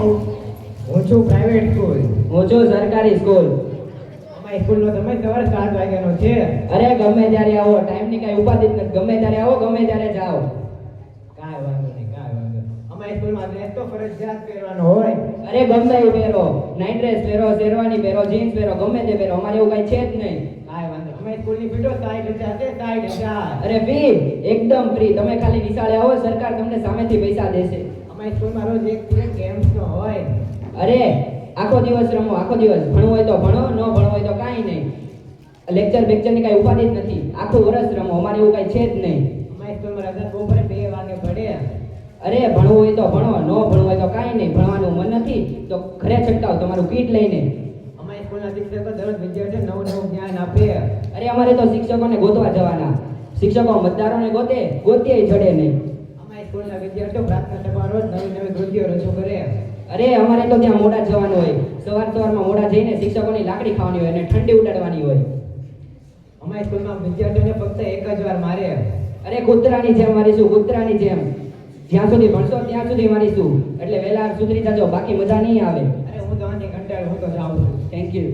આવ્યું? હું છું પ્રાઇવેટ સ્કૂલ. હું છું સરકારી સ્કૂલ. અમારી સ્કૂલનો સમય સવારે 7 વાગ્યાનો છે. અરે ગમે ત્યારે આવો, ટાઈમની કઈ ઉપાધિ જ નથી. ગમે ત્યારે આવો, ગમે ત્યારે જાઓ. કાંઈ વાંધો નહીં, કાંઈ વાંધો નહીં. અમારી સ્કૂલમાં ડ્રેસ તો ફરજિયાત પહેરવાનો હોય. અરે ગમે એ પહેરો, નાઇટ ડ્રેસ પહેરો, શેરવાની પહેરો, જીન્સ પહેરો, ગમે તે પહેરો, અમારે એવું કઈ છે જ નહીં. કાંઈ વાંધો નહીં. અમારી સ્કૂલની ફી તો 60,000 છે, 60,000. અરે ફી એકદમ ફ્રી. તમે ખાલી નિશાળે આવો, સરકાર તમને સામેથી પૈસા દેશે. અમારી સ્કૂલમાં રોજ એક પીરિયડ ગેમ્સનો હોય. અરે આખો દિવસ રમો, આખો દિવસ. ભણવું હોય તો ભણો, ન ભણવું હોય તો કાંઈ નહીં. લેક્ચર બેક્ચરની કઈ ઉપાધિ જ નથી. આખું વર્ષ રમો, અમારે એવું કઈ છે જ નહીં. અમારી સ્કૂલમાં રજા બપોરે 2 વાગે પડે. અરે ભણવું હોય તો ભણો, ન ભણવું હોય તો કાંઈ નહીં. ભણવાનું મન નથી તો ઘરે છટકાવ તમારું કીટ લઈને. અમારી સ્કૂલના શિક્ષકો દરરોજ વિદ્યાર્થીઓને નવું જ્ઞાન આપે. અરે અમારે તો શિક્ષકોને ગોતવા જવાના. શિક્ષકો મતદારોને ગોતીએ જડે નહીં. અમારી સ્કૂલના વિદ્યાર્થીઓ પ્રાર્થના સભામાં રોજ નવી કૃતિઓ રજૂ કરે. અરે અમારે તો ત્યાં મોડા જવાનું હોય. સવારમાં મોડા જઈને શિક્ષકોની લાકડી ખાવાની હોય અને ઠંડી ઉડાડવાની હોય. અમારી સ્કૂલમાં વિદ્યાર્થીઓને ફક્ત એક જ વાર મારે. અરે કૂતરાની જેમ મારીશું, કૂતરાની જેમ. જ્યાં સુધી ભણશો ત્યાં સુધી મારીશું. એટલે વહેલા સુધરી જજો, બાકી મજા નહીં આવે. અરે હું તો આની કંટાળો, હું તો જાઉં છું. Thank you.